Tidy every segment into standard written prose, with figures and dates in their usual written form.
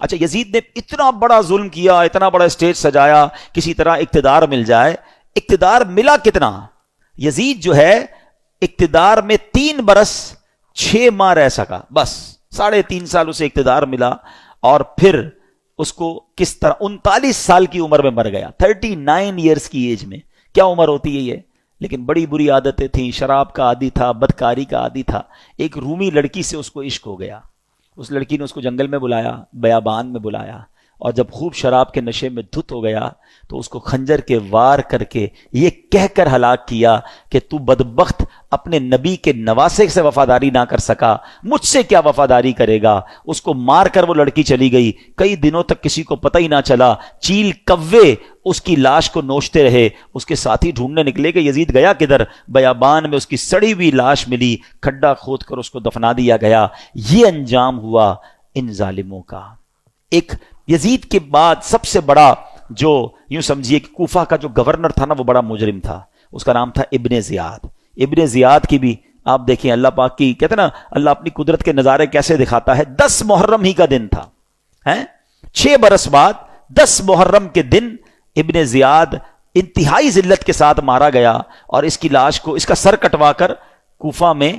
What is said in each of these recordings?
اچھا یزید نے اتنا بڑا ظلم کیا، اتنا بڑا اسٹیج سجایا، کسی طرح اقتدار مل جائے. اقتدار ملا کتنا؟ یزید جو ہے اقتدار میں 3 برس 6 ماہ رہ سکا، بس 3.5 سال اسے اقتدار ملا، اور پھر اس کو کس طرح 39 سال کی عمر میں مر گیا، 39 ایئرز کی ایج میں. کیا عمر ہوتی ہے یہ؟ لیکن بڑی بری عادتیں تھیں، شراب کا عادی تھا، بدکاری کا عادی تھا. ایک رومی لڑکی سے اس کو عشق ہو گیا. اس لڑکی نے اس کو جنگل میں بلایا، بیابان میں بلایا، اور جب خوب شراب کے نشے میں دھت ہو گیا تو اس کو خنجر کے وار کر کے یہ کہہ کر ہلاک کیا کہ تو بدبخت اپنے نبی کے نواسے سے وفاداری نہ کر سکا، مجھ سے کیا وفاداری کرے گا. اس کو مار کر وہ لڑکی چلی گئی. کئی دنوں تک کسی کو پتہ ہی نہ چلا. چیل کوے اس کی لاش کو نوچتے رہے. اس کے ساتھی ڈھونڈنے نکلے کہ یزید گیا کدھر. بیابان میں اس کی سڑی ہوئی لاش ملی، کھڈا کھود کر اس کو دفنا دیا گیا. یہ انجام ہوا ان ظالموں کا. ایک یزید کے بعد سب سے بڑا جو یوں سمجھیے کہ کوفہ کا جو گورنر تھا نا، وہ بڑا مجرم تھا. اس کا نام تھا ابن زیاد. ابن زیاد کی بھی آپ دیکھیں اللہ پاک کی، کہتے ہیں نا اللہ اپنی قدرت کے نظارے کیسے دکھاتا ہے. 10 محرم ہی کا دن تھا، 6 برس بعد 10 محرم کے دن ابن زیاد انتہائی ذلت کے ساتھ مارا گیا، اور اس کی لاش کو، اس کا سر کٹوا کر کوفہ میں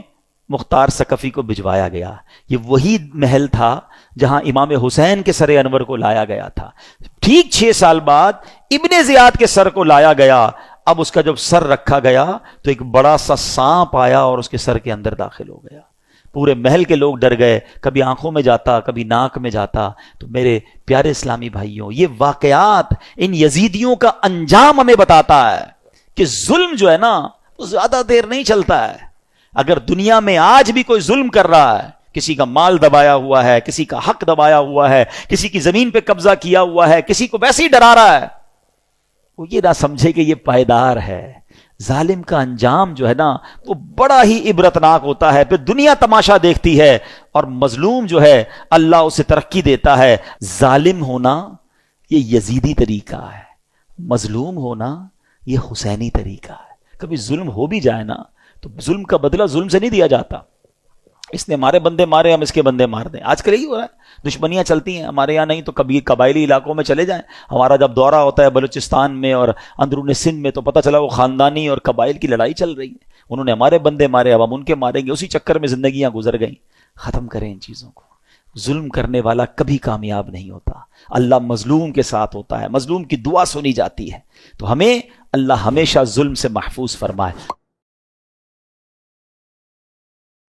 مختار ثقفی کو بھجوایا گیا. یہ وہی محل تھا جہاں امام حسین کے سر انور کو لایا گیا تھا. ٹھیک 6 سال بعد ابن زیاد کے سر کو لایا گیا. اب اس کا جب سر رکھا گیا تو ایک بڑا سا سانپ آیا اور اس کے سر کے اندر داخل ہو گیا. پورے محل کے لوگ ڈر گئے، کبھی آنکھوں میں جاتا، کبھی ناک میں جاتا. تو میرے پیارے اسلامی بھائیوں، یہ واقعات ان یزیدیوں کا انجام ہمیں بتاتا ہے کہ ظلم جو ہے نا وہ زیادہ دیر نہیں چلتا ہے. اگر دنیا میں آج بھی کوئی ظلم کر رہا ہے، کسی کا مال دبایا ہوا ہے، کسی کا حق دبایا ہوا ہے، کسی کی زمین پہ قبضہ کیا ہوا ہے، کسی کو ویسے ہی ڈرا رہا ہے، وہ یہ نہ سمجھے کہ یہ پائیدار ہے. ظالم کا انجام جو ہے نا وہ بڑا ہی عبرتناک ہوتا ہے. پھر دنیا تماشا دیکھتی ہے، اور مظلوم جو ہے اللہ اسے ترقی دیتا ہے. ظالم ہونا یہ یزیدی طریقہ ہے، مظلوم ہونا یہ حسینی طریقہ ہے. کبھی ظلم ہو بھی جائے نا تو ظلم کا بدلہ ظلم سے نہیں دیا جاتا. اس نے ہمارے بندے مارے، ہم اس کے بندے مار دیں. آج کل یہی ہو رہا ہے، دشمنیاں چلتی ہیں. ہمارے یہاں نہیں تو کبھی قبائلی علاقوں میں چلے جائیں. ہمارا جب دورہ ہوتا ہے بلوچستان میں اور اندرون سندھ میں تو پتہ چلا وہ خاندانی اور قبائل کی لڑائی چل رہی ہے. انہوں نے ہمارے بندے مارے، اب ہم ان کے ماریں گے. اسی چکر میں زندگیاں گزر گئیں. ختم کریں ان چیزوں کو. ظلم کرنے والا کبھی کامیاب نہیں ہوتا. اللہ مظلوم کے ساتھ ہوتا ہے، مظلوم کی دعا سنی جاتی ہے. تو ہمیں اللہ ہمیشہ ظلم سے محفوظ فرمائے.